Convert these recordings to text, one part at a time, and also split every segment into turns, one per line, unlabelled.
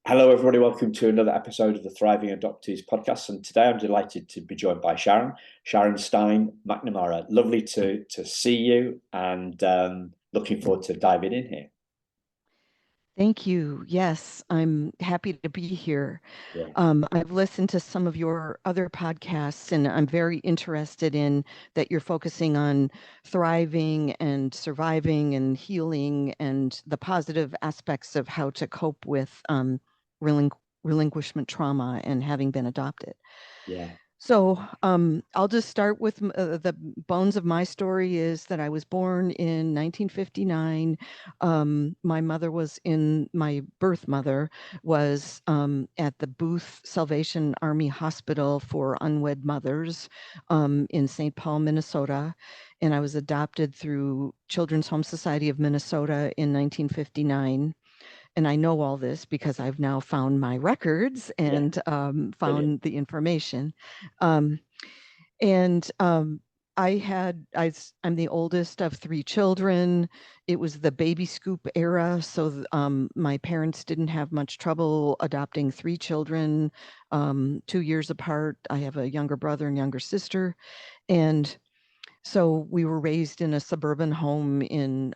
Hello, everybody. Welcome to another episode of the Thriving Adoptees podcast. And today I'm delighted to be joined by Sharon. Sharon Stein, McNamara. Lovely to see you, and looking forward to diving in here.
Thank you. Yes, I'm happy to be here.
Yeah,
I've listened to some of your other podcasts, and I'm very interested in that you're focusing on thriving and surviving and healing and the positive aspects of how to cope with relinquishment trauma and having been adopted.
yeah,
So I'll just start with the bones of my story is that I was born in 1959. My mother was my birth mother was at the Booth Salvation Army Hospital for Unwed Mothers in St. Paul, Minnesota. And I was adopted through Children's Home Society of Minnesota in 1959. And I know all this because I've now found my records
yeah.
and
Brilliant.
found the information. Um, and I'm the oldest of three children. It was the baby scoop era, so my parents didn't have much trouble adopting three children, 2 years apart. I have a younger brother and younger sister, and so we were raised in a suburban home in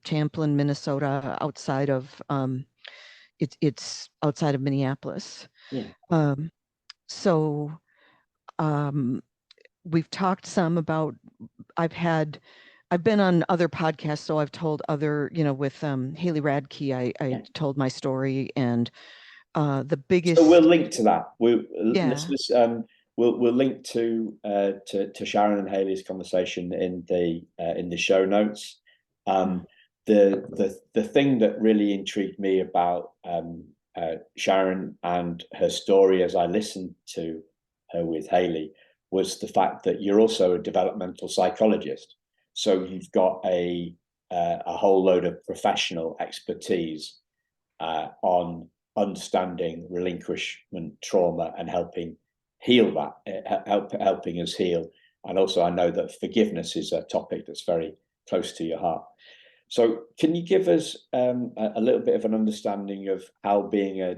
Champlin, Minnesota, outside of it's outside of Minneapolis.
Yeah,
Um, so um, we've talked some about I've been on other podcasts, so I've told other, with Haley Radke, I
yeah.
told my story, and the
So we'll
biggest,
link to that. We
yeah,
listeners, we'll link to Sharon and Haley's conversation in the show notes.
mm,
Um, the thing that really intrigued me about Sharon and her story as I listened to her with Haley was the fact that you're also a developmental psychologist. So you've got a whole load of professional expertise on understanding relinquishment trauma and helping heal that, helping us heal. And also, I know that forgiveness is a topic that's very close to your heart. So, can you give us a little bit of an understanding of how being a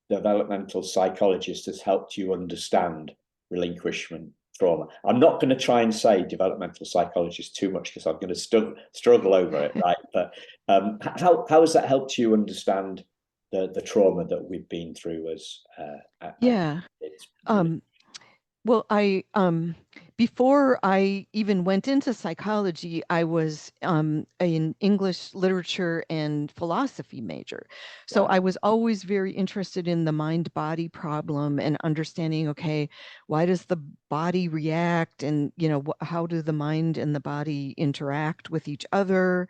developmental psychologist has helped you understand relinquishment trauma? I'm not going to try and say developmental psychologist too much because I'm going to struggle over it, right? But how has that helped you understand the trauma that we've been through as
yeah.
kids?
Um, Well, before I even went into psychology, I was an English literature and philosophy major. So
Right.
I was always very interested in the mind-body problem and understanding, okay, why does the body react, and how do the mind and the body interact with each other?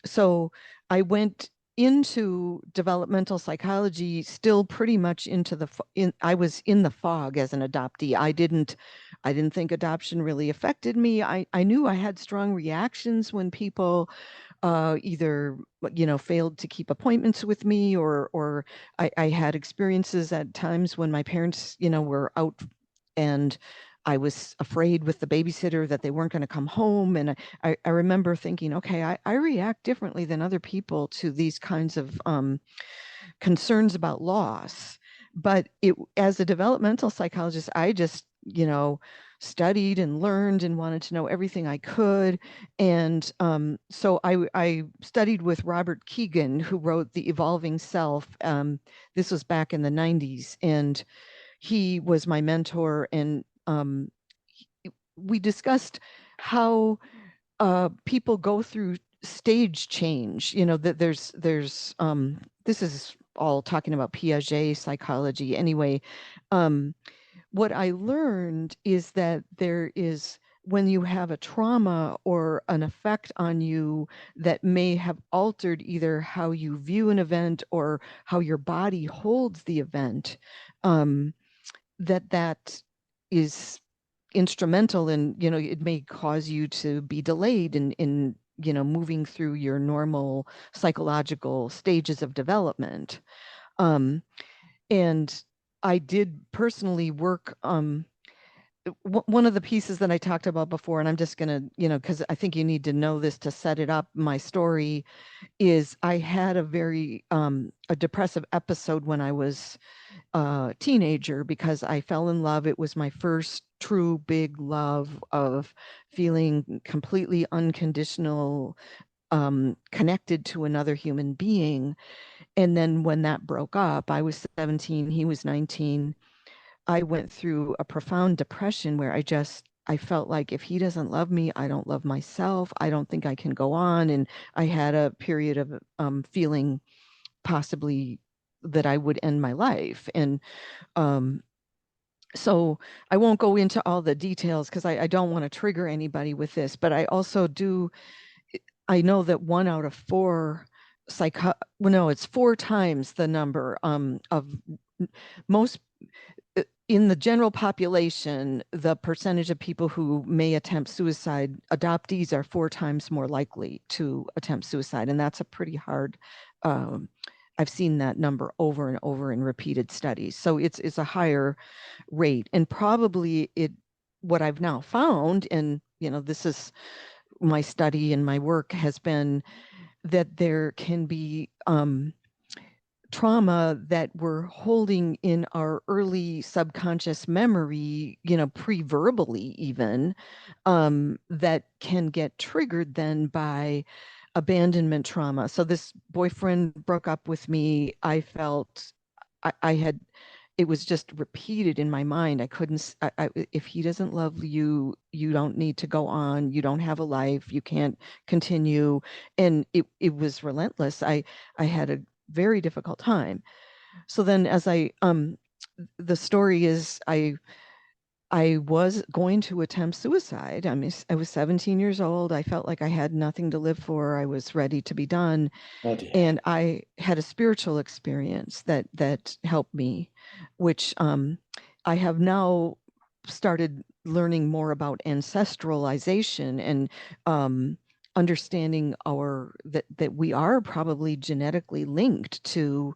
So I went into developmental psychology still pretty much into I was in the fog as an adoptee. I didn't think adoption really affected me. I knew I had strong reactions when people either failed to keep appointments with me, or I had experiences at times when my parents were out, and I was afraid with the babysitter that they weren't going to come home. And I remember thinking, okay, I react differently than other people to these kinds of concerns about loss. But as a developmental psychologist, I just, studied and learned and wanted to know everything I could. And so I studied with Robert Keegan, who wrote The Evolving Self. This was back in the 90s. And he was my mentor. And we discussed how people go through stage change. That there's this is all talking about Piaget psychology. Anyway, what I learned is that there is, when you have a trauma or an effect on you that may have altered either how you view an event or how your body holds the event, um, that is instrumental in, it may cause you to be delayed in moving through your normal psychological stages of development. um, and I did personally work one of the pieces that I talked about before, and I'm just gonna, because I think you need to know this to set it up, my story is I had a very a depressive episode when I was a teenager because I fell in love. It was my first true big love of feeling completely unconditional, connected to another human being. And then when that broke up, I was 17, he was 19. I went through a profound depression where I felt like if he doesn't love me, I don't love myself. I don't think I can go on. And I had a period of feeling possibly that I would end my life. And um, so I won't go into all the details because I don't want to trigger anybody with this, but I also do, I know that 1 out of 4 well, no, it's 4 times the number of most in the general population, the percentage of people who may attempt suicide, adoptees are 4 times more likely to attempt suicide. And that's a pretty hard, I've seen that number over and over in repeated studies. So it's a higher rate. And probably what I've now found, and this is my study and my work has been that there can be trauma that we're holding in our early subconscious memory, pre-verbally even, that can get triggered then by abandonment trauma. So this boyfriend broke up with me. I felt I had, it was just repeated in my mind. I couldn't, if he doesn't love you, you don't need to go on. You don't have a life. You can't continue. And it was relentless. I had a very difficult time. So then as the story is I was going to attempt suicide. I was 17 years old. I felt like I had nothing to live for. I was ready to be done.
Oh dear.
And I had a spiritual experience that helped me, which I have now started learning more about ancestralization and understanding that we are probably genetically linked to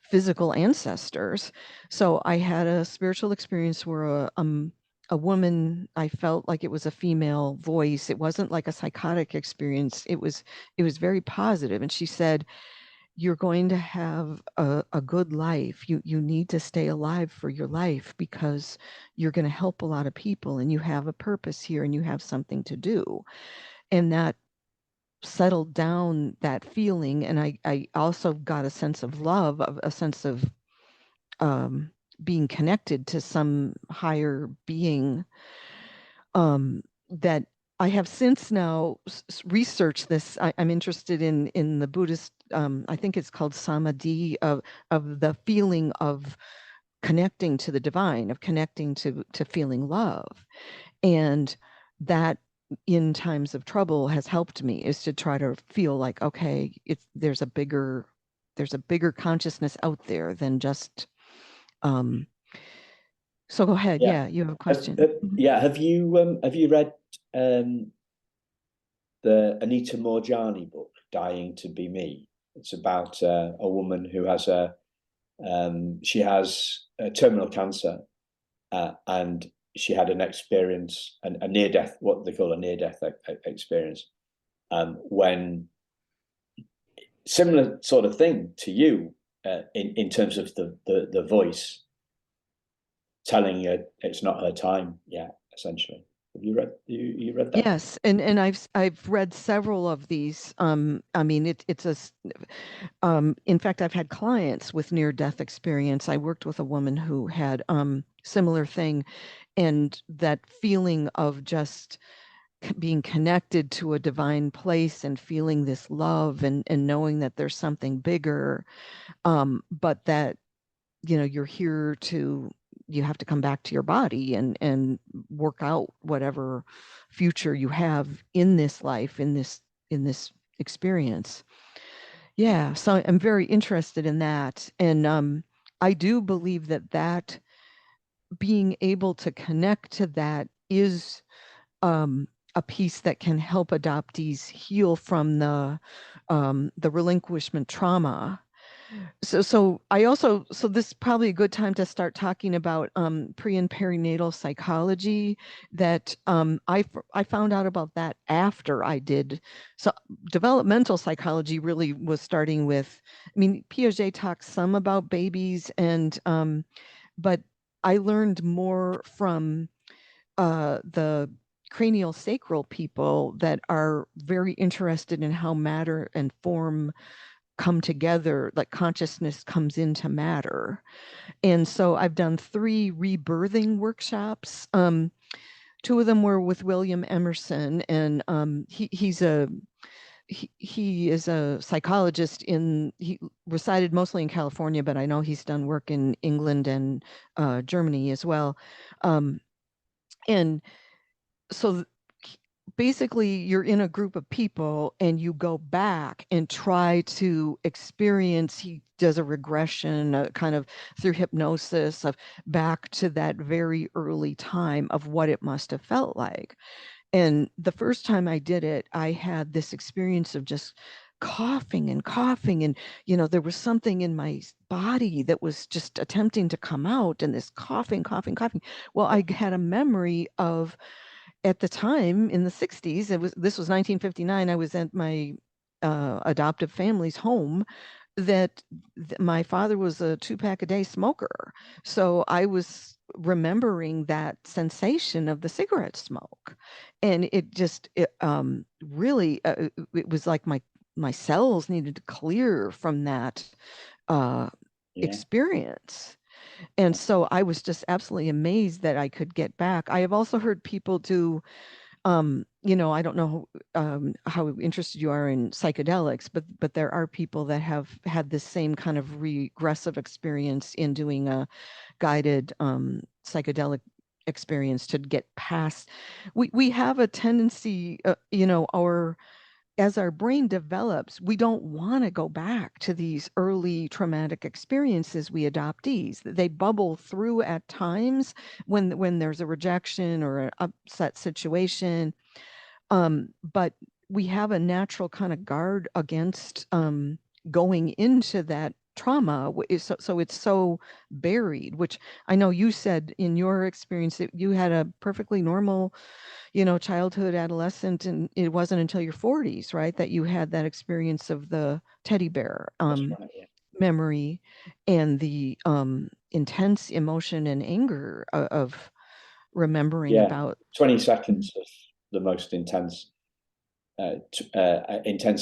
physical ancestors. So I had a spiritual experience where a woman, I felt like it was a female voice. It wasn't like a psychotic experience. It was very positive. And she said, you're going to have a good life. You need to stay alive for your life because you're going to help a lot of people and you have a purpose here and you have something to do. And that settled down that feeling. And I also got a sense of love, a sense of being connected to some higher being, that I have since now researched this. I'm interested in the Buddhist, I think it's called samadhi, of the feeling of connecting to the divine, of connecting to feeling love. And that in times of trouble has helped me, is to try to feel like, okay, there's a bigger consciousness out there than just so go ahead.
Yeah.
Yeah, you have a question.
Yeah. Have you read the Anita Morjani book, Dying to Be Me? It's about a woman who has she has terminal cancer, and she had an experience, a near death, what they call a near death experience, when similar sort of thing to you, in terms of the voice telling her it's not her time yet, essentially. Have you read that?
Yes, and I've read several of these. I mean, in fact, I've had clients with near death experience. I worked with a woman who had similar thing, and that feeling of just being connected to a divine place and feeling this love and knowing that there's something bigger, but that you're here to, you have to come back to your body and work out whatever future you have in this life, in this experience. Yeah, so I'm very interested in that. And I do believe that being able to connect to that is a piece that can help adoptees heal from the relinquishment trauma. So this is probably a good time to start talking about pre and perinatal psychology that I found out about that after I did. So developmental psychology really was starting with, I mean, Piaget talks some about babies and but I learned more from the cranial sacral people that are very interested in how matter and form come together, like consciousness comes into matter. And so I've done 3 rebirthing workshops. Two of them were with William Emerson, and he is a psychologist he resided mostly in California, but I know he's done work in England and Germany as well. And so basically you're in a group of people and you go back and try to experience, he does a regression kind of through hypnosis of back to that very early time of what it must have felt like. And the first time I did it, I had this experience of just coughing and coughing, and there was something in my body that was just attempting to come out, and this coughing, coughing, coughing. Well, I had a memory of, at the time in the 60s, this was 1959, I was at my adoptive family's home, that my father was a 2-pack a day smoker. So I was remembering that sensation of the cigarette smoke. And really, it was like my cells needed to clear from that uh,
Yeah.
experience. And so I was just absolutely amazed that I could get back. I have also heard people do, I don't know how interested you are in psychedelics, but there are people that have had this same kind of regressive experience in doing a guided psychedelic experience to get past. We have a tendency, our as our brain develops, we don't want to go back to these early traumatic experiences, we adoptees. They bubble through at times when there's a rejection or an upset situation. But we have a natural kind of guard against going into that trauma. So it's so buried, which I know you said in your experience that you had a perfectly normal childhood, adolescent, and it wasn't until your 40s, right, that you had that experience of the teddy bear
That's right. Yeah.
memory and the intense emotion and anger of remembering
Yeah.
about.
20 seconds of the most intense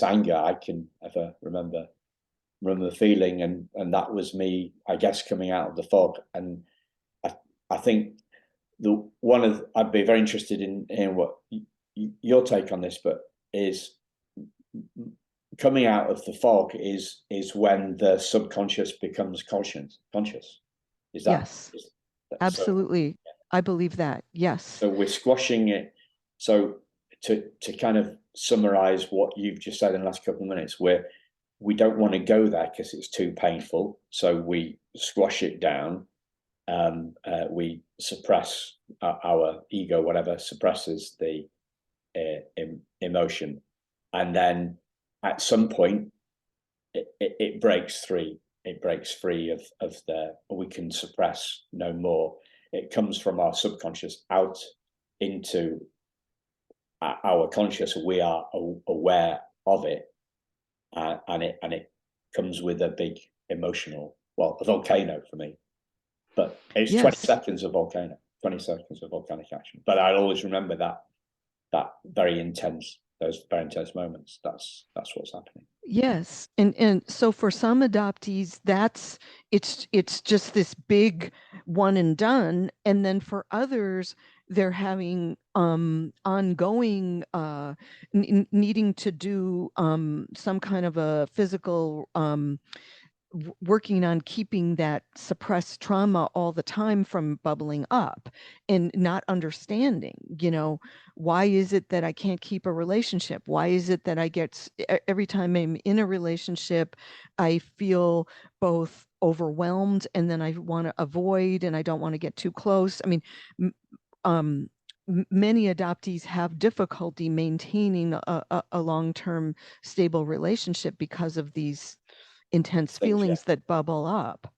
anger I can ever remember feeling, and that was me, I guess, coming out of the fog. And I think I'd be very interested in hearing what your take on this, but is coming out of the fog is when the subconscious becomes conscious. Is that
Yes,
is so?
absolutely. I believe that. Yes.
So we're squashing it. So to kind of summarize what you've just said in the last couple of minutes, we don't want to go there because it's too painful. So we squash it down. We suppress our ego, whatever suppresses the emotion, and then at some point it breaks free. It breaks free of we can suppress no more. It comes from our subconscious out into our conscious. We are aware of it, and it comes with a big emotional, a volcano for me. But it's 20
Yes.
seconds of volcano, 20 seconds of volcanic action. But I'll always remember those very intense moments. That's what's happening.
Yes. And so for some adoptees, it's just this big one and done. And then for others, they're having ongoing needing to do some kind of a physical working on keeping that suppressed trauma all the time from bubbling up, and not understanding, why is it that I can't keep a relationship? Why is it that every time I'm in a relationship, I feel both overwhelmed and then I want to avoid and I don't want to get too close? I mean, um, many adoptees have difficulty maintaining a long-term stable relationship because of these intense
things, yeah.
feelings that bubble up.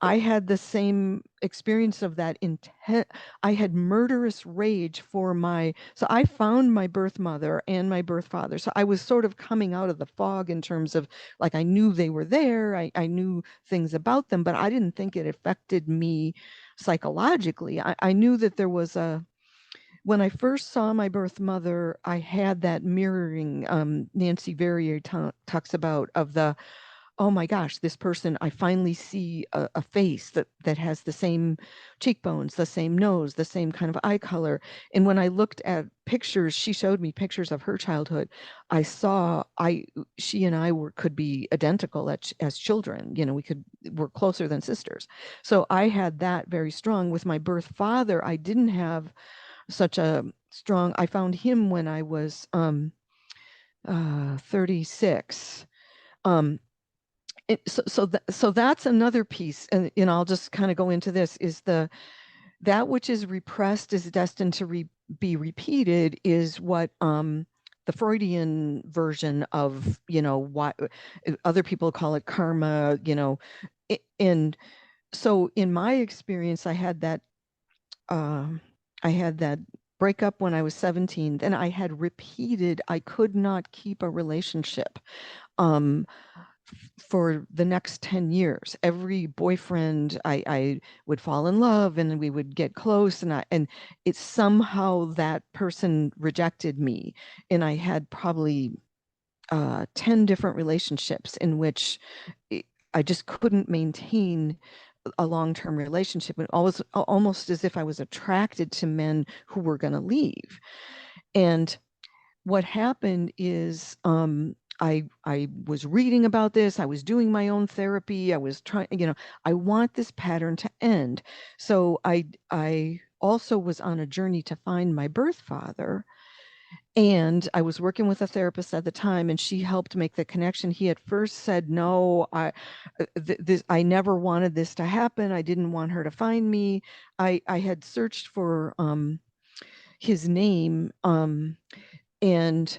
I had the same experience of that intent. I had murderous rage for so I found my birth mother and my birth father. So I was sort of coming out of the fog in terms of, like, I knew they were there. I knew things about them, but I didn't think it affected me psychologically. I knew that there was when I first saw my birth mother, I had that mirroring, Nancy Verrier talks about, of the, oh my gosh, this person, I finally see a face that has the same cheekbones, the same nose, the same kind of eye color. And when I looked at pictures, she showed me pictures of her childhood. I saw she and I could be identical as children. You know, we're closer than sisters. So I had that very strong. With my birth father, I didn't have such a strong. I found him when I was 36. So that's another piece, and I'll just kind of go into this, is that which is repressed is destined to be repeated, is what the Freudian version of, what other people call it karma, and so in my experience, I had that breakup when I was 17. Then I had I could not keep a relationship for the next 10 years. Every boyfriend, I would fall in love and we would get close, and it's somehow that person rejected me. And I had probably 10 different relationships in which I just couldn't maintain a long-term relationship, and almost as if I was attracted to men who were going to leave. And what happened is, I was reading about this. I was doing my own therapy. I was trying, I want this pattern to end. So I also was on a journey to find my birth father. And I was working with a therapist at the time, and she helped make the connection. He at first said, no, I never wanted this to happen. I didn't want her to find me. I had searched for his name, and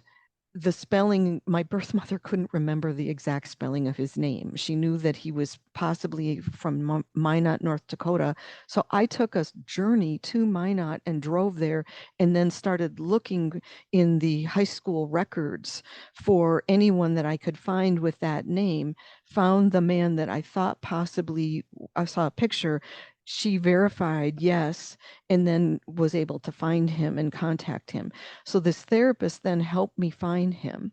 the spelling, my birth mother couldn't remember the exact spelling of his name. She knew that he was possibly from Minot, North Dakota. So I took a journey to Minot and drove there, and then started looking in the high school records for anyone that I could find with that name. Found the man that I thought possibly, I saw a picture. She verified yes, and then was able to find him and contact him. So this therapist then helped me find him.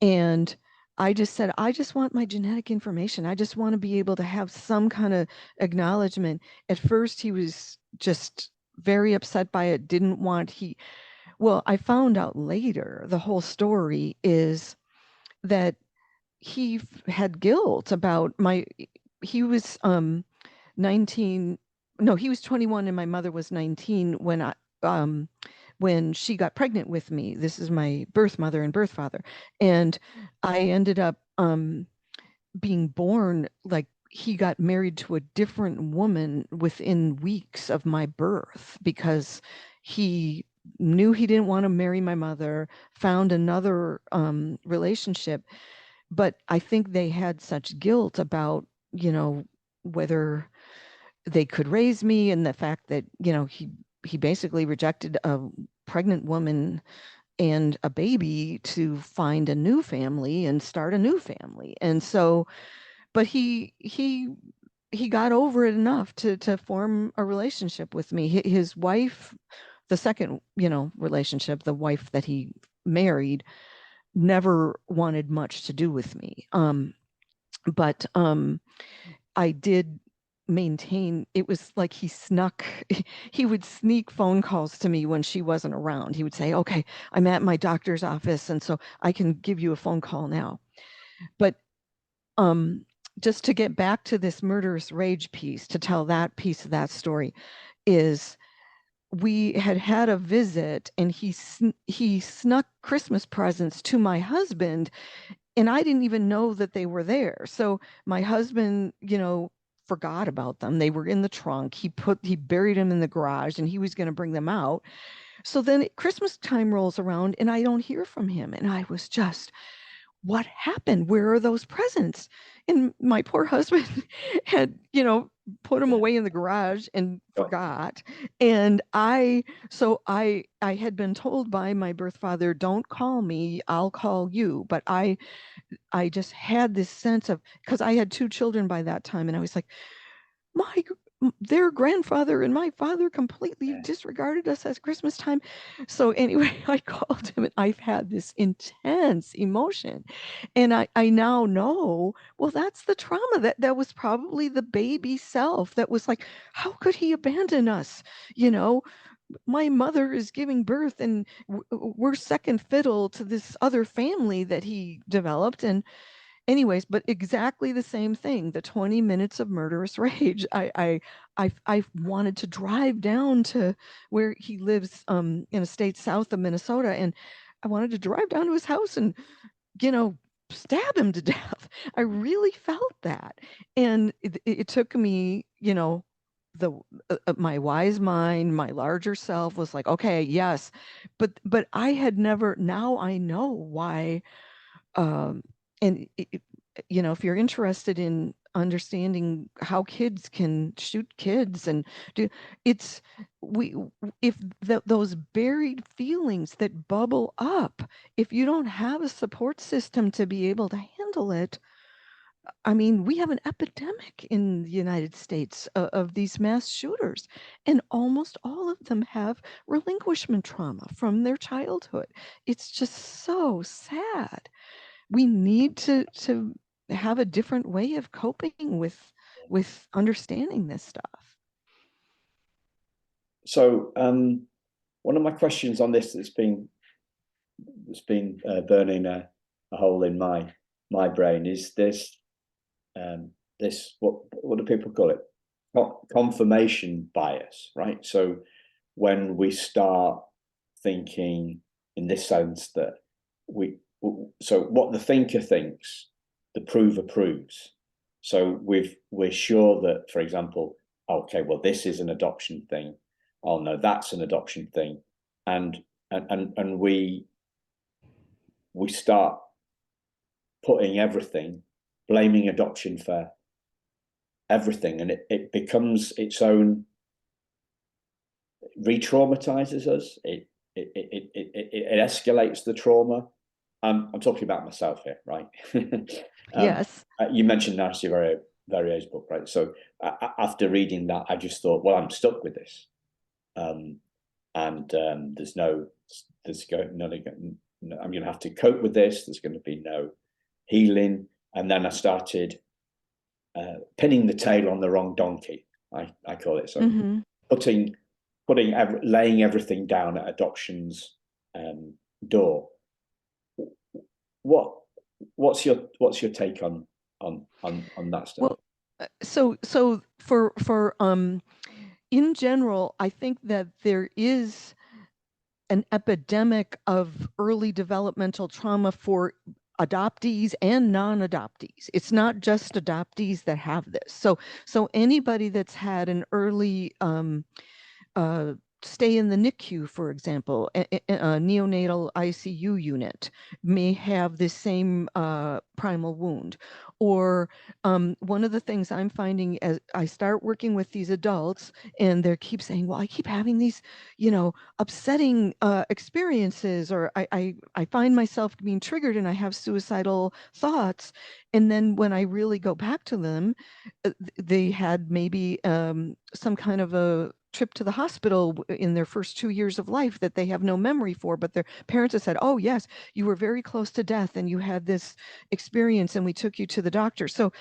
And I just said, I just want my genetic information. I just want to be able to have some kind of acknowledgement. At first, he was just very upset by it, didn't want, well, I found out later, the whole story is that he had guilt about he was 19, no, he was 21 and my mother was 19 when she got pregnant with me. This is my birth mother and birth father. And I ended up being born, like, he got married to a different woman within weeks of my birth because he knew he didn't want to marry my mother, found another relationship. But I think they had such guilt about, whether they could raise me, and the fact that, he basically rejected a pregnant woman and a baby to find a new family and start a new family. And so, but he got over it enough to form a relationship with me. His wife, the second, relationship, the wife that he married, never wanted much to do with me. But I did maintain, it was like he would sneak phone calls to me when she wasn't around. He would say, okay, I'm at my doctor's office, and so I can give you a phone call now. But just to get back to this murderous rage piece, to tell that piece of that story, is we had a visit, and he snuck Christmas presents to my husband, and I didn't even know that they were there. So my husband, forgot about them. They were in the trunk. He buried them in the garage, and he was going to bring them out. So then Christmas time rolls around and I don't hear from him. And I was just, what happened? Where are those presents? And my poor husband had, put them
Yeah.
away in the garage and
Got
forgot. And I had been told by my birth father, don't call me, I'll call you. But I just had this sense of, because I had two children by that time, and I was like, my their grandfather and my father completely
yeah.
disregarded us at Christmas time. So anyway, I called him, and I've had this intense emotion. And I now know, well, that's the trauma. That was probably the baby self that was like, how could he abandon us? You know, my mother is giving birth, and we're second fiddle to this other family that he developed. And anyways, but exactly the same thing, the 20 minutes of murderous rage. I wanted to drive down to where he lives, in a state south of Minnesota, and I wanted to drive down to his house and, you know, stab him to death. I really felt that. And it took me, the my wise mind, my larger self was like, okay, yes. But I had never, now I know why. um, and if you're interested in understanding how kids can shoot kids and do, it's we if those buried feelings that bubble up, if you don't have a support system to be able to handle it. I mean, we have an epidemic in the United States of these mass shooters, and almost all of them have relinquishment trauma from their childhood. It's just so sad. We need to have a different way of coping with understanding this stuff.
So one of my questions on this that's been burning a hole in my brain is this what do people call it? Confirmation bias, right? So when we start thinking in this sense that so what the thinker thinks, the prover proves. So we're sure that, for example, okay, well, this is an adoption thing. Oh no, that's an adoption thing, and we start putting everything, blaming adoption for everything, and it becomes its own, re-traumatizes us. It escalates the trauma. I'm talking about myself here, right?
Yes.
You mentioned Nancy Verrier's book, right? So after reading that, I just thought, well, I'm stuck with this, and there's no, I'm going to have to cope with this. There's going to be no healing, and then I started pinning the tail on the wrong donkey. I call it so.
Mm-hmm.
Laying everything down at adoption's door. What's your take on that stuff?
Well, so for in general, I think that there is an epidemic of early developmental trauma for adoptees and non-adoptees. It's not just adoptees that have this. So anybody that's had an early uh, stay in the NICU, for example, a neonatal ICU unit, may have this same primal wound. Or one of the things I'm finding as I start working with these adults, and they keep saying, well, I keep having these, upsetting experiences, or I find myself being triggered and I have suicidal thoughts. And then when I really go back to them, they had maybe some kind of a trip to the hospital in their first 2 years of life that they have no memory for, but their parents have said, oh yes, you were very close to death and you had this experience and we took you to the doctor. So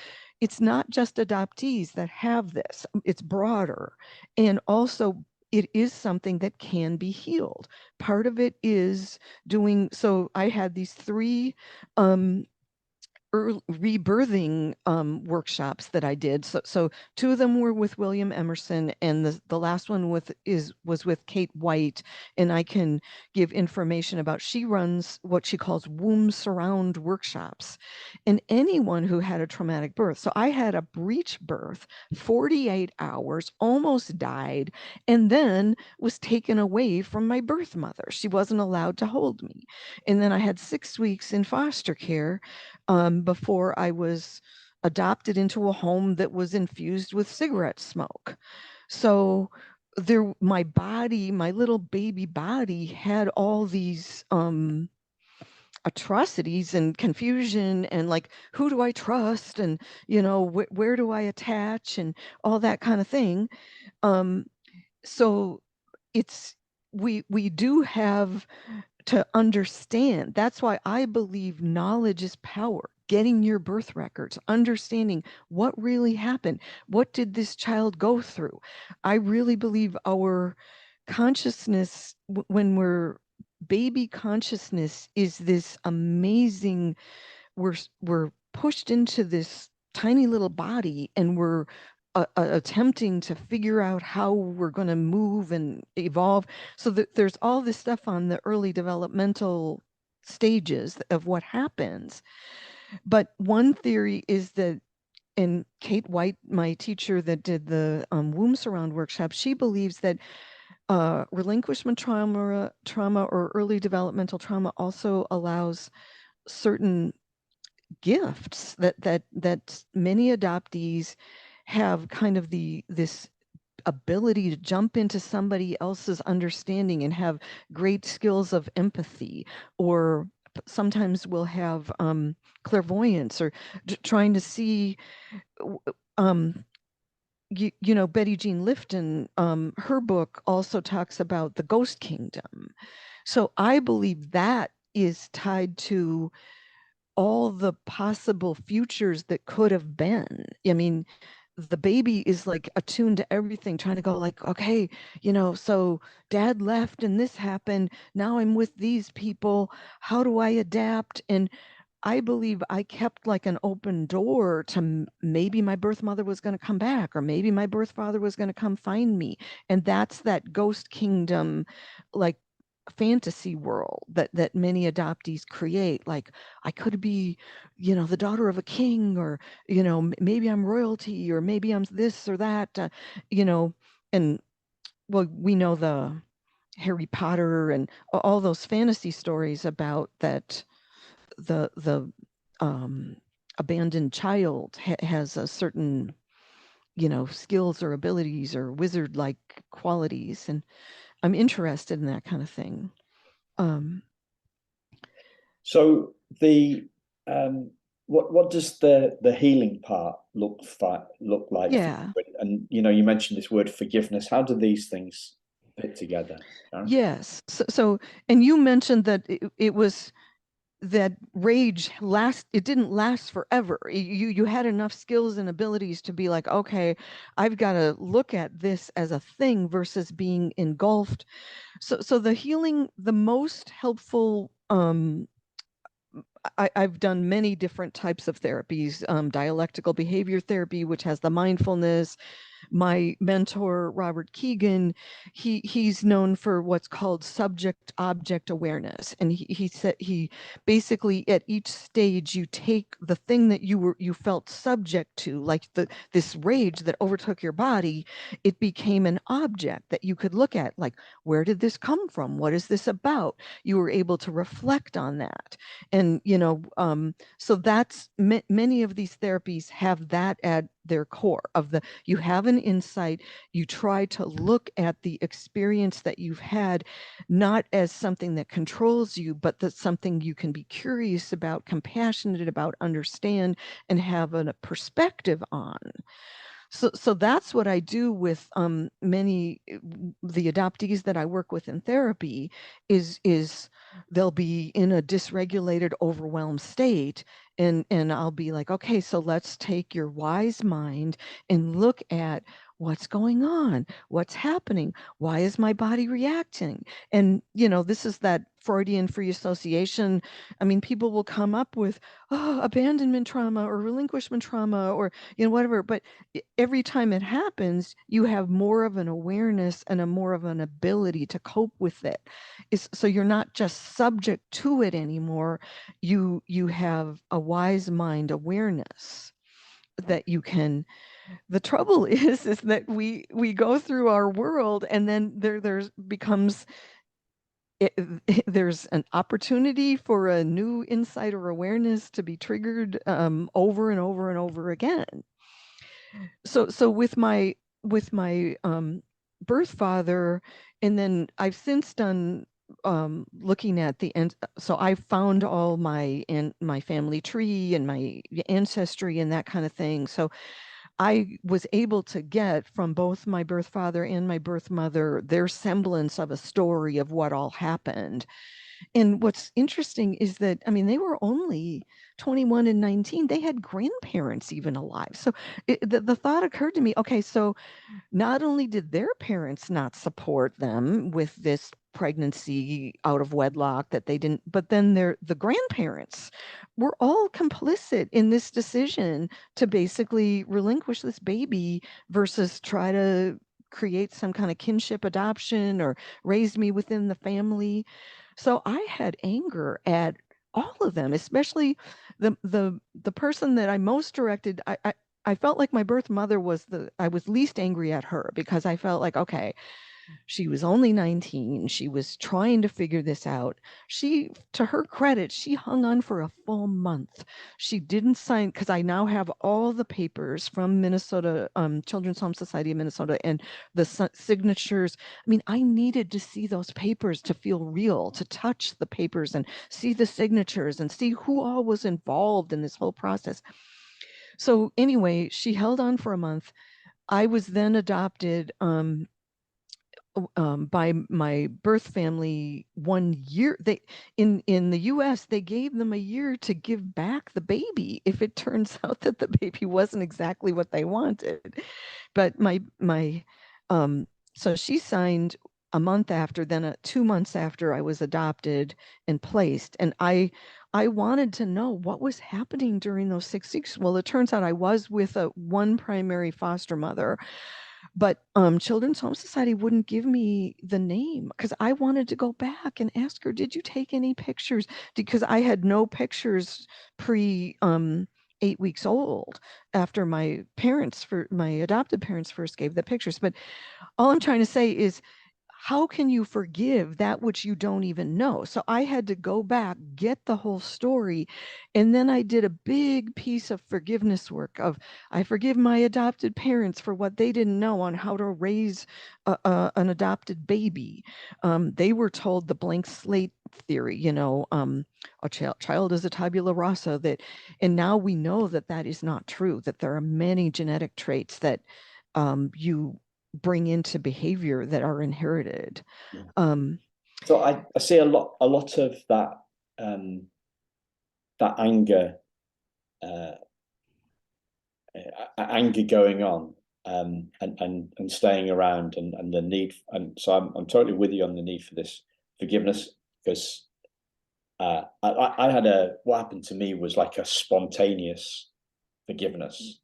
it's not just adoptees that have this, it's broader. And also it is something that can be healed. Part of it is doing, so I had these three rebirthing workshops that I did. So two of them were with William Emerson, and the last one was with Kate White. And I can give information about, she runs what she calls womb surround workshops. And anyone who had a traumatic birth. So I had a breech birth, 48 hours, almost died, and then was taken away from my birth mother. She wasn't allowed to hold me. And then I had 6 weeks in foster care before I was adopted into a home that was infused with cigarette smoke. So my body, my little baby body, had all these atrocities and confusion, and like, who do I trust, and where do I attach, and all that kind of thing. So it's we do have to understand. That's why I believe knowledge is power. Getting your birth records, understanding what really happened. What did this child go through? I really believe our consciousness, when we're baby consciousness, is this amazing, we're pushed into this tiny little body, and we're attempting to figure out how we're going to move and evolve. So there's all this stuff on the early developmental stages of what happens. But one theory is that, and Kate White, my teacher that did the womb surround workshop, she believes that relinquishment trauma or early developmental trauma also allows certain gifts that many adoptees have, kind of this ability to jump into somebody else's understanding and have great skills of empathy, or sometimes we'll have clairvoyance, or trying to see, Betty Jean Lifton, her book also talks about the ghost kingdom. So I believe that is tied to all the possible futures that could have been. I mean, the baby is like attuned to everything, trying to go like, okay, so dad left and this happened. Now I'm with these people. How do I adapt? And I believe I kept like an open door to maybe my birth mother was going to come back, or maybe my birth father was going to come find me. And that's that ghost kingdom, like fantasy world that many adoptees create. Like, I could be, the daughter of a king, or, maybe I'm royalty, or maybe I'm this or that, and well, we know the Harry Potter and all those fantasy stories about that the abandoned child has a certain, skills or abilities or wizard-like qualities, and I'm interested in that kind of thing.
So the what does the healing part look like?
Yeah.
And you mentioned this word forgiveness. How do these things fit together, Sharon?
Yes. So and you mentioned that it was that rage it didn't last forever. You had enough skills and abilities to be like, okay, I've got to look at this as a thing versus being engulfed. So the healing, the most helpful, I've done many different types of therapies, dialectical behavior therapy, which has the mindfulness. My mentor, Robert Keegan, he's known for what's called subject object awareness. And he said, he basically, at each stage, you take the thing that you felt subject to, like this rage that overtook your body, it became an object that you could look at, like, where did this come from? What is this about? You were able to reflect on that. And so that's many of these therapies have that at their core of you have an insight, you try to look at the experience that you've had, not as something that controls you, but that's something you can be curious about, compassionate about, understand, and have a perspective on. So that's what I do with many the adoptees that I work with in therapy is they'll be in a dysregulated, overwhelmed state, and I'll be like, okay, so let's take your wise mind and look at what's going on? What's happening? Why is my body reacting? And, you know, this is that Freudian free association. I mean, people will come up with, oh, abandonment trauma or relinquishment trauma or, you know, whatever. But every time it happens, you have more of an awareness and a more of an ability to cope with it. So you're not just subject to it anymore. You have a wise mind awareness that you can. The trouble is that we go through our world, and then there's becomes there's an opportunity for a new insight or awareness to be triggered over and over and over again. So with my birth father, and then I've since done looking at the end. So I found all my family tree and my ancestry and that kind of thing. So I was able to get from both my birth father and my birth mother their semblance of a story of what all happened. And what's interesting is that, I mean, they were only 21 and 19. They had grandparents even alive. So the thought occurred to me, okay, so not only did their parents not support them with this pregnancy out of wedlock that they didn't, but then the grandparents were all complicit in this decision to basically relinquish this baby versus try to create some kind of kinship adoption or raise me within the family. So I had anger at all of them, especially the person that I most directed. I felt like my birth mother was I was least angry at her because I felt like, okay, she was only 19. She was trying to figure this out. To her credit, she hung on for a full month. She didn't sign, because I now have all the papers from Minnesota, Children's Home Society of Minnesota, and the signatures. I mean, I needed to see those papers to feel real, to touch the papers and see the signatures and see who all was involved in this whole process. So anyway, she held on for a month. I was then adopted by my birth family 1 year. They in the U.S. they gave them a year to give back the baby if it turns out that the baby wasn't exactly what they wanted. But my so she signed a month after, then 2 months after I was adopted and placed, and I wanted to know what was happening during those 6 weeks. Well, it turns out I was with one primary foster mother, but Children's Home Society wouldn't give me the name because I wanted to go back and ask her, did you take any pictures? Because I had no pictures pre 8 weeks old after my adopted parents first gave the pictures. But all I'm trying to say is, how can you forgive that which you don't even know? So I had to go back, get the whole story, and then I did a big piece of forgiveness work of, I forgive my adopted parents for what they didn't know on how to raise an adopted baby. They were told the blank slate theory, a child is a tabula rasa, and now we know that that is not true, that there are many genetic traits that you bring into behavior that are inherited.
Yeah.
Um,
So I see a lot of that that anger going on, and staying around, and the need, and so I'm totally with you on the need for this forgiveness, because I had what happened to me was like a spontaneous forgiveness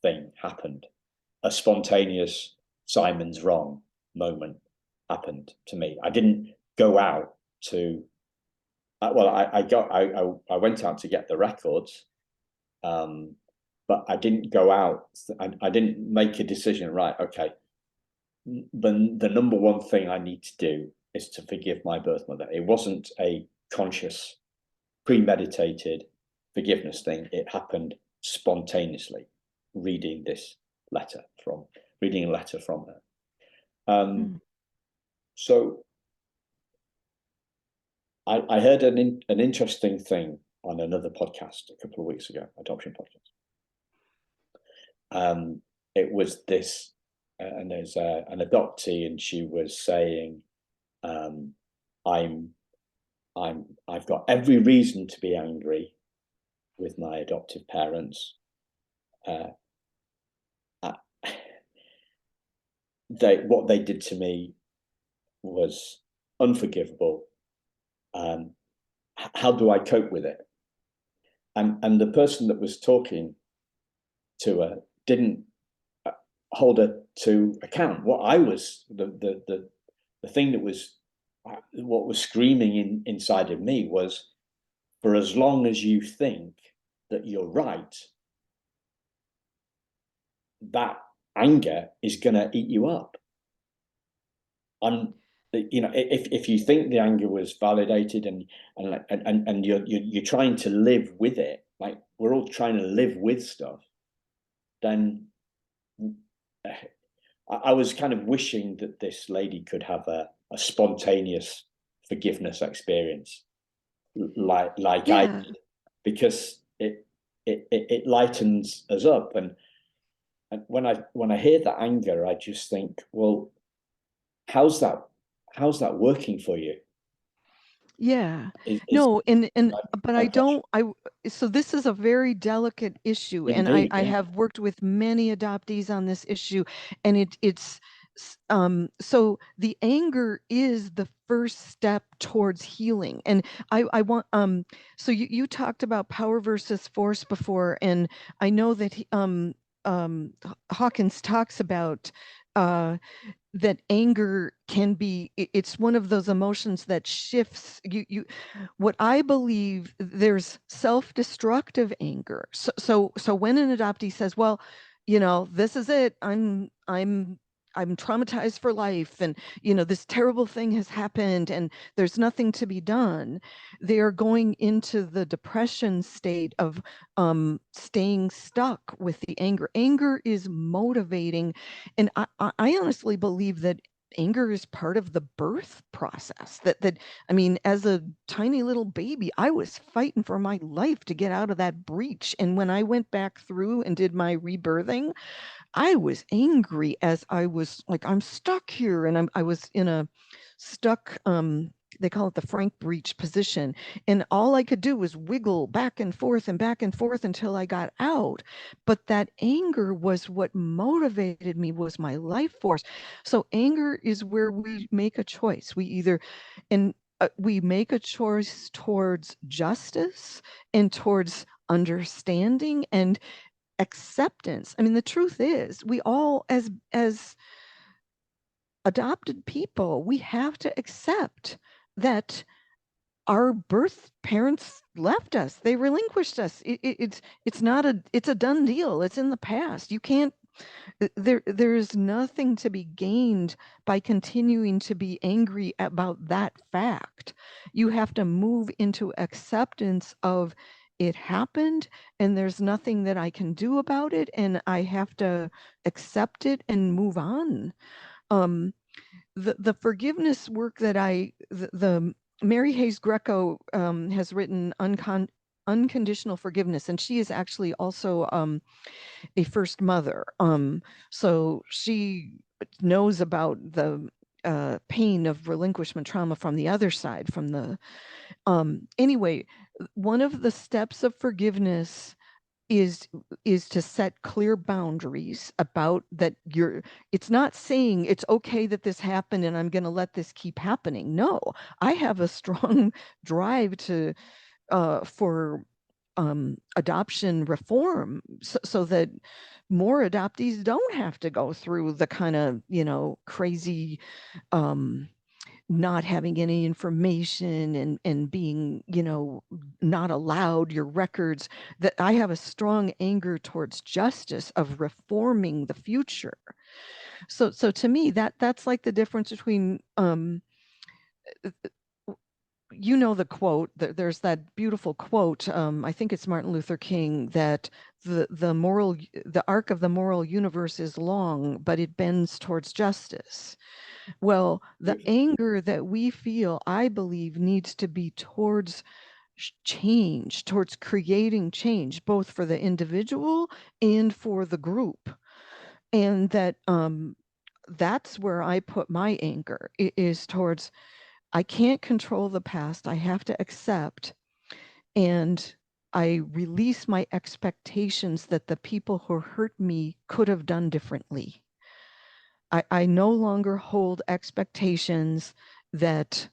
thing happened. A spontaneous Simon's wrong moment happened to me. I didn't go out to well, I went out to get the records, but I didn't go out. I didn't make a decision. Right, okay. The number one thing I need to do is to forgive my birth mother. It wasn't a conscious, premeditated forgiveness thing. It happened spontaneously. Reading a letter from her. So I heard an interesting thing on another podcast a couple of weeks ago, adoption podcast. It was this, and there's an adoptee, and she was saying, I've got every reason to be angry with my adoptive parents. what they did to me was unforgivable. How do I cope with it? And the person that was talking to her didn't hold her to account. What I was, the thing that was, what was screaming inside of me was, for as long as you think that you're right, that anger is going to eat you up. And if you think the anger was validated and you're trying to live with it, like we're all trying to live with stuff, then I was kind of wishing that this lady could have a spontaneous forgiveness experience, like I did, because it lightens us up. And when I hear that anger, I just think, well, how's that working for you?
Yeah. No, but I don't, so this is a very delicate issue, and
Indeed,
I
yeah.
have worked with many adoptees on this issue, and it's so the anger is the first step towards healing. And I want so you talked about power versus force before, and I know that Hawkins talks about that anger can be, it's one of those emotions that shifts you. What I believe, there's self-destructive anger. So when an adoptee says, well, this is it, I'm traumatized for life, and this terrible thing has happened and there's nothing to be done, they are going into the depression state of staying stuck with the anger. Anger is motivating, and I honestly believe that anger is part of the birth process. That I mean, as a tiny little baby, I was fighting for my life to get out of that breach. And when I went back through and did my rebirthing, I was angry, as I was like, I'm stuck here. And I was in a stuck, they call it the Frank breech position. And all I could do was wiggle back and forth until I got out. But that anger was what motivated me, was my life force. So anger is where we make a choice. We make a choice towards justice and towards understanding and acceptance. I mean, the truth is, we all, as adopted people, we have to accept that our birth parents left us. They relinquished us. It's a done deal. It's in the past. You can't, there's nothing to be gained by continuing to be angry about that fact. You have to move into acceptance of, it happened and there's nothing that I can do about it, and I have to accept it and move on. The forgiveness work that the Mary Hayes Greco has written Unconditional Forgiveness, and she is actually also a first mother. So she knows about the pain of relinquishment trauma from the other side, from the anyway, one of the steps of forgiveness is to set clear boundaries about that. It's not saying it's okay that this happened and I'm going to let this keep happening. No, I have a strong drive to for adoption reform, so that more adoptees don't have to go through the kind of crazy not having any information and being not allowed your records. That I have a strong anger towards justice, of reforming the future. So to me, that's like the difference between the quote, there's that beautiful quote, I think it's Martin Luther King, that the arc of the moral universe is long, but it bends towards justice. Well, the anger that we feel, I believe, needs to be towards change, towards creating change, both for the individual and for the group. And that's where I put my anger, is towards, I can't control the past. I have to accept, and I release my expectations that the people who hurt me could have done differently. I no longer hold expectations that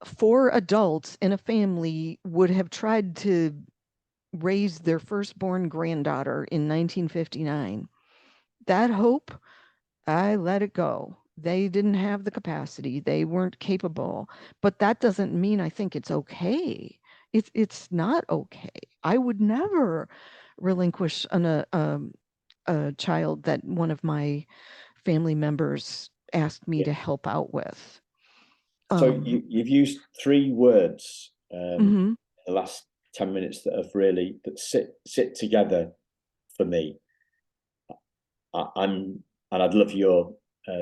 four adults in a family would have tried to raise their firstborn granddaughter in 1959. That hope, I let it go. They didn't have the capacity. They weren't capable. But that doesn't mean I think it's okay. It's not okay. I would never relinquish a child that one of my family members asked me
Yeah.
to help out with.
So you've used three words
Mm-hmm.
the last 10 minutes that have really that sit together for me. And I'd love your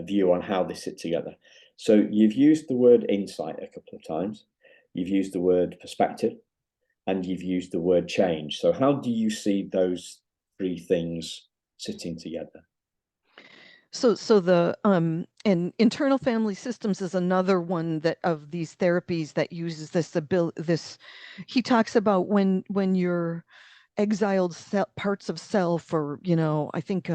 view on how they sit together. So you've used the word insight a couple of times. You've used the word perspective, and you've used the word change. So how do you see those three things sitting together?
So the and internal family systems is another one that of these therapies that uses this ability. This he talks about when you're exiled parts of self, or I think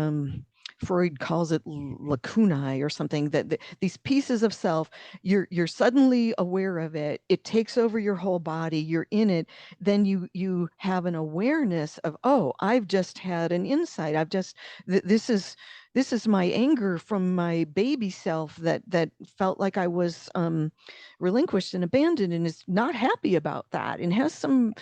Freud calls it lacunae or something, that these pieces of self, you're suddenly aware of it. It takes over your whole body. You're in it. Then you have an awareness of, oh, I've just had an insight. I've just this is my anger from my baby self that felt like I was relinquished and abandoned and is not happy about that and has some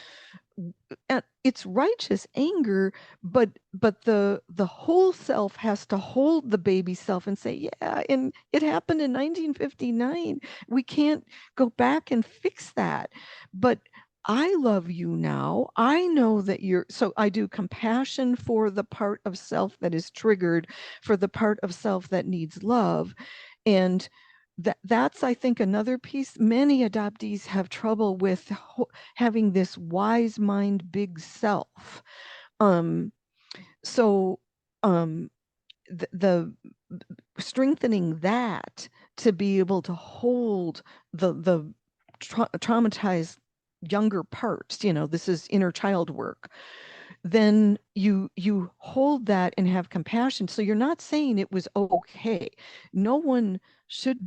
it's righteous anger, but the whole self has to hold the baby self and say, yeah, and it happened in 1959. We can't go back and fix that. But I love you now. I know that you're, so I do compassion for the part of self that is triggered, for the part of self that needs love. And that's, I think, another piece. Many adoptees have trouble with having this wise mind, big self. Um, so the strengthening that to be able to hold the traumatized younger parts, this is inner child work. Then you hold that and have compassion. So you're not saying it was okay. No one should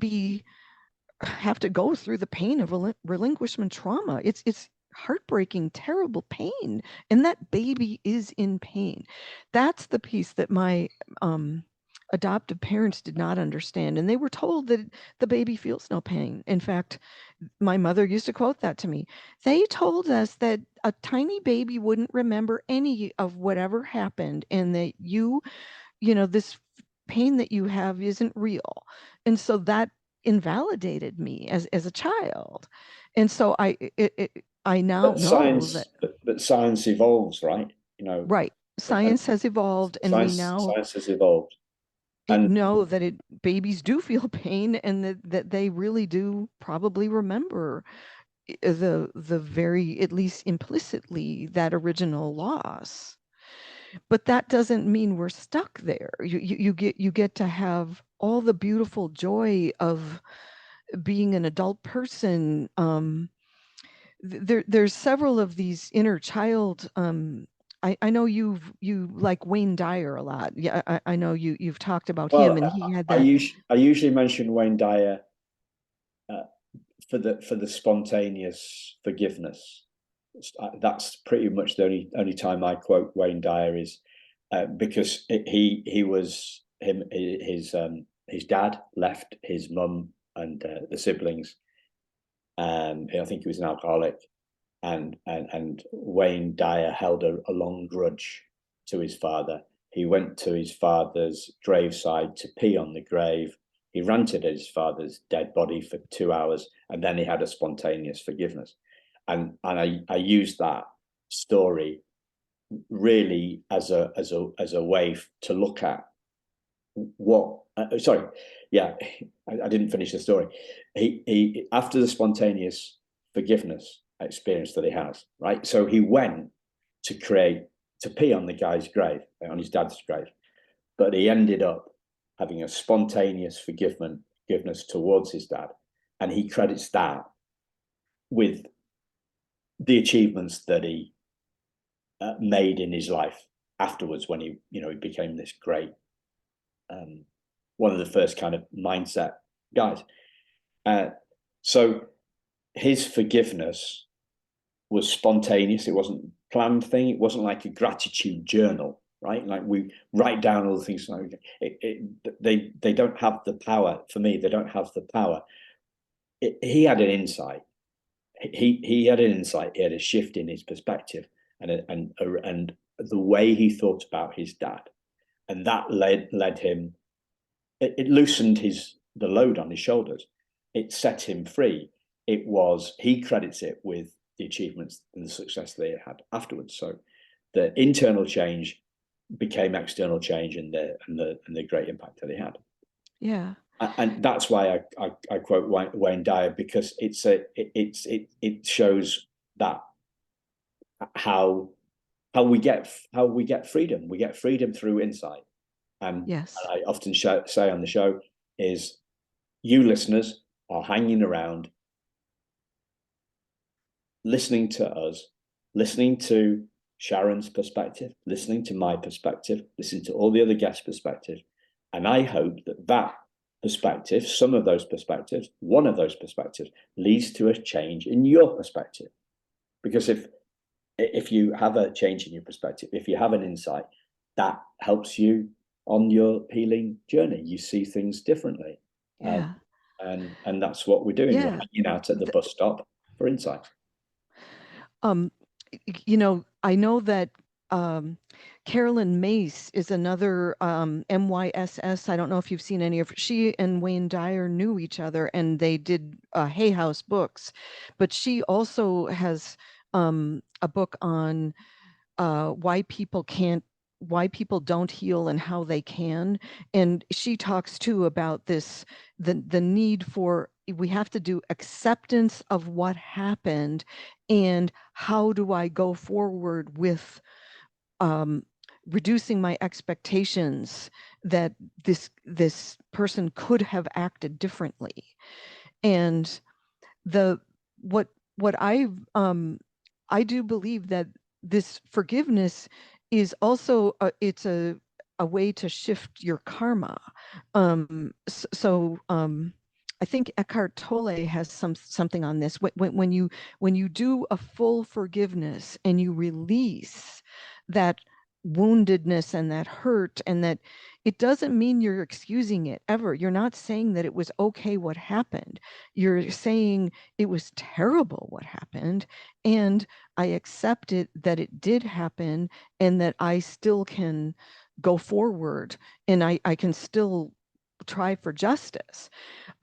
have to go through the pain of relinquishment trauma. It's heartbreaking, terrible pain, and that baby is in pain. That's the piece that my adoptive parents did not understand, and they were told that the baby feels no pain. In fact, my mother used to quote that to me. They told us that a tiny baby wouldn't remember any of whatever happened, and that this pain that you have isn't real. And so that invalidated me as a child. And so I now know that,
But science evolves, right?
right,
And
science has evolved, and we now
science has evolved. And
know that babies do feel pain, and that they really do probably remember the very, at least implicitly, that original loss. But that doesn't mean we're stuck there. You get to have all the beautiful joy of being an adult person. There's several of these inner child. I know you like Wayne Dyer a lot. Yeah, I know you've talked about him,
well,
and he had that.
I usually mention Wayne Dyer uh, for the spontaneous forgiveness. That's pretty much the only time I quote Wayne Dyer is because he was his dad left his mum and the siblings, and I think he was an alcoholic, and Wayne Dyer held a long grudge to his father. He went to his father's graveside to pee on the grave. He ranted at his father's dead body for 2 hours, and then he had a spontaneous forgiveness. And I used that story really as a way to look at what. Sorry, yeah, I didn't finish the story. He after the spontaneous forgiveness experience that he has, right? So he went to pee on the guy's grave, on his dad's grave, but he ended up having a spontaneous forgiveness towards his dad, and he credits that with the achievements that he made in his life afterwards when he became this great one of the first kind of mindset guys. So his forgiveness was spontaneous. It wasn't a planned thing. It wasn't like a gratitude journal, right? Like we write down all the things. They don't have the power. For me, they don't have the power. He had an insight. He had an insight. He had a shift in his perspective and the way he thought about his dad, and that led him. It loosened the load on his shoulders. It set him free. He credits it with the achievements and the success they had afterwards. So the internal change became external change, and the great impact that he had.
Yeah.
And that's why I quote Wayne Dyer, because it shows that how we get freedom. We get freedom through insight.
Yes.
And I often say on the show is, you listeners are hanging around, listening to us, listening to Sharon's perspective, listening to my perspective, listening to all the other guests' perspectives. And I hope that perspective, some of those perspectives, one of those perspectives, leads to a change in your perspective. Because if you have a change in your perspective, if you have an insight, that helps you on your healing journey. You see things differently.
Yeah.
And that's what we're doing.
Yeah.
We're hanging out at the bus stop for insight.
I know that Carolyn Mace is another MYSS. I don't know if you've seen any of her. She and Wayne Dyer knew each other, and they did Hay House books. But she also has a book on why people don't heal and how they can. And she talks too about the need for, we have to do acceptance of what happened, and how do I go forward with reducing my expectations that this person could have acted differently. And what I do believe that this forgiveness is also it's a way to shift your karma. I think Eckhart Tolle has something on this. When you do a full forgiveness and you release that woundedness and that hurt, and that it doesn't mean you're excusing it ever. You're not saying that it was okay what happened. You're saying it was terrible what happened, and I accept it that it did happen, and that I still can go forward, and I can still try for justice.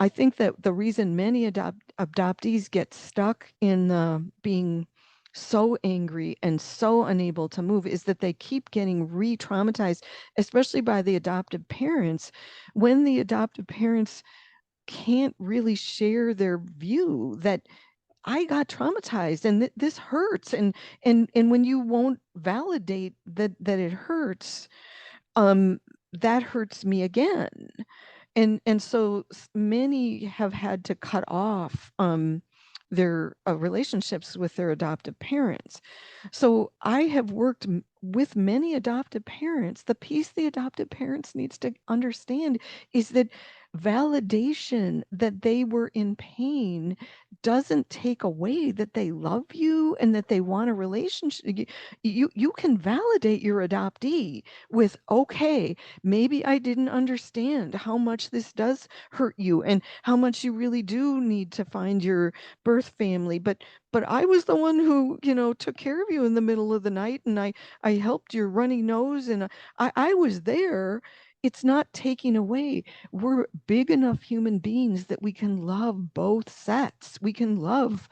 I think that the reason many adoptees get stuck in being so angry and so unable to move is that they keep getting re-traumatized, especially by the adoptive parents, when the adoptive parents can't really share their view that I got traumatized and this hurts, and when you won't validate that it hurts, that hurts me again. And so many have had to cut off their relationships with their adoptive parents. So I have worked with many adoptive parents. The piece the adoptive parents needs to understand is that validation that they were in pain doesn't take away that they love you and that they want a relationship. You can validate your adoptee with, okay, maybe I didn't understand how much this does hurt you and how much you really do need to find your birth family, but I was the one who, took care of you in the middle of the night, and I helped your runny nose, and I was there. It's not taking away. We're big enough human beings that we can love both sets. We can love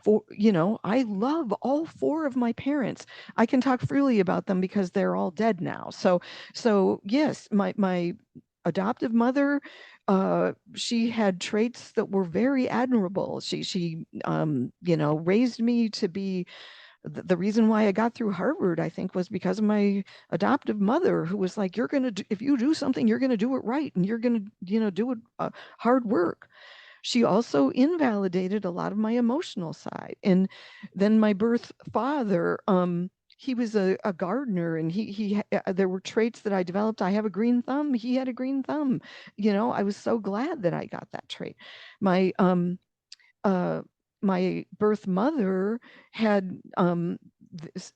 I love all four of my parents. I can talk freely about them because they're all dead now. So yes, my adoptive mother, she had traits that were very admirable. She raised me to be the reason why I got through Harvard, I think, was because of my adoptive mother, who was like, you're going to if you do something, you're going to do it right, and you're going to do it hard work. She also invalidated a lot of my emotional side. And then my birth father, he was a gardener, and there were traits that I developed. I have a green thumb. He had a green thumb. I was so glad that I got that trait. My uh, my birth mother had this,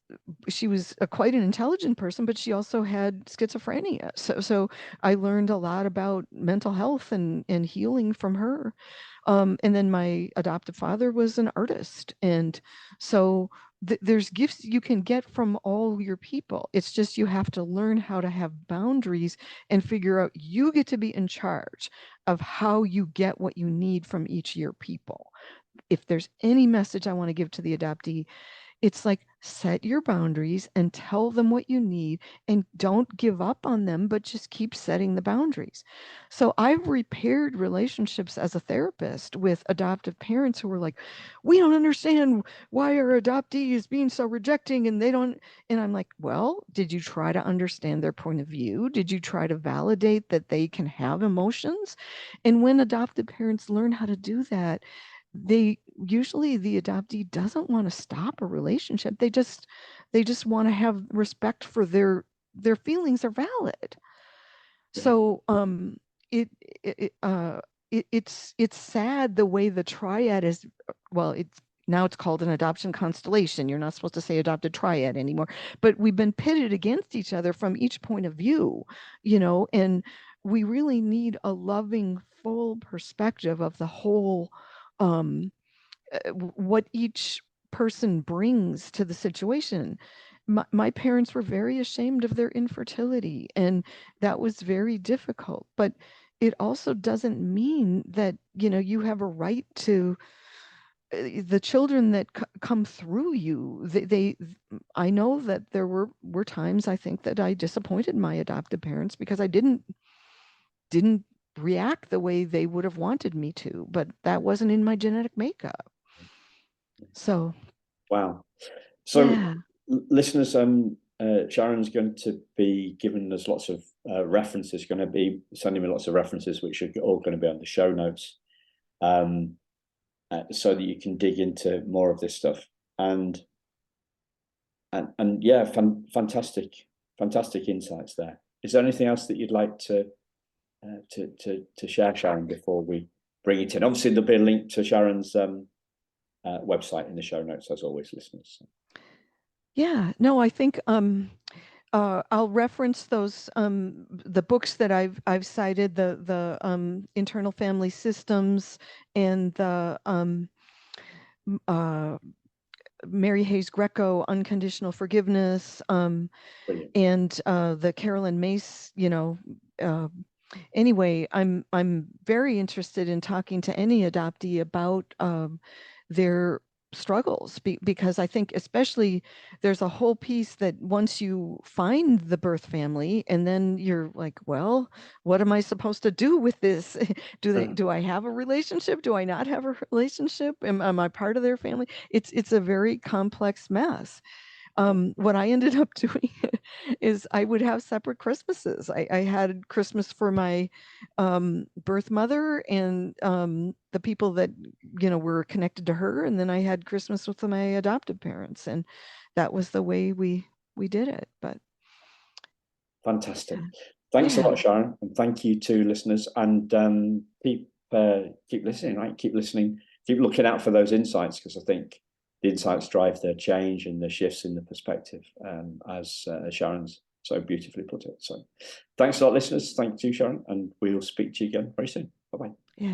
she was quite an intelligent person, but she also had schizophrenia. So I learned a lot about mental health and healing from her. And then my adoptive father was an artist. And so there's gifts you can get from all your people. It's just you have to learn how to have boundaries and figure out you get to be in charge of how you get what you need from each of your people. If there's any message I want to give to the adoptee, it's like, set your boundaries and tell them what you need, and don't give up on them, but just keep setting the boundaries. So I've repaired relationships as a therapist with adoptive parents who were like, we don't understand why our adoptee is being so rejecting, and they don't. And I'm like, well, did you try to understand their point of view? Did you try to validate that they can have emotions? And when adoptive parents learn how to do that, they usually, the adoptee doesn't want to stop a relationship. They just want to have respect for their feelings are valid.
Yeah.
So it, it it's sad the way the triad is. Well, it's called an adoption constellation. You're not supposed to say adopted triad anymore, but we've been pitted against each other from each point of view, and we really need a loving, full perspective of the whole, what each person brings to the situation. My parents were very ashamed of their infertility, and that was very difficult. But it also doesn't mean that, you have a right to the children that come through you. I know that there were times, I think, that I disappointed my adoptive parents because I didn't react the way they would have wanted me to, but that wasn't in my genetic makeup. So,
Wow. So,
yeah.
listeners, Sharon's going to be giving us lots of references, going to be sending me lots of references, which are all going to be on the show notes, so that you can dig into more of this stuff. And yeah, fantastic insights there. Is there anything else that you'd like to share, Sharon, before we bring it in? Obviously, there'll be a link to Sharon's website in the show notes, as always, listeners.
Yeah, no, I think I'll reference those the books that I've cited, the internal family systems, and the Mary Hayes Greco unconditional forgiveness, and the Carolyn Mace, anyway, I'm very interested in talking to any adoptee about their struggles, because I think especially there's a whole piece that once you find the birth family, and then you're like, well, what am I supposed to do with this? Do I have a relationship? Do I not have a relationship? Am I part of their family? It's a very complex mess. What I ended up doing is I would have separate Christmases. I had Christmas for my birth mother and the people that were connected to her, and then I had Christmas with my adoptive parents, and that was the way we did it. But
fantastic. Thanks a lot, Sharon, and thank you to listeners. And keep listening, right? Keep listening. Keep looking out for those insights, because I think the insights drive the change and the shifts in the perspective, as Sharon's so beautifully put it. So thanks a lot, listeners. Thank you, Sharon, and we'll speak to you again very soon. Bye-bye.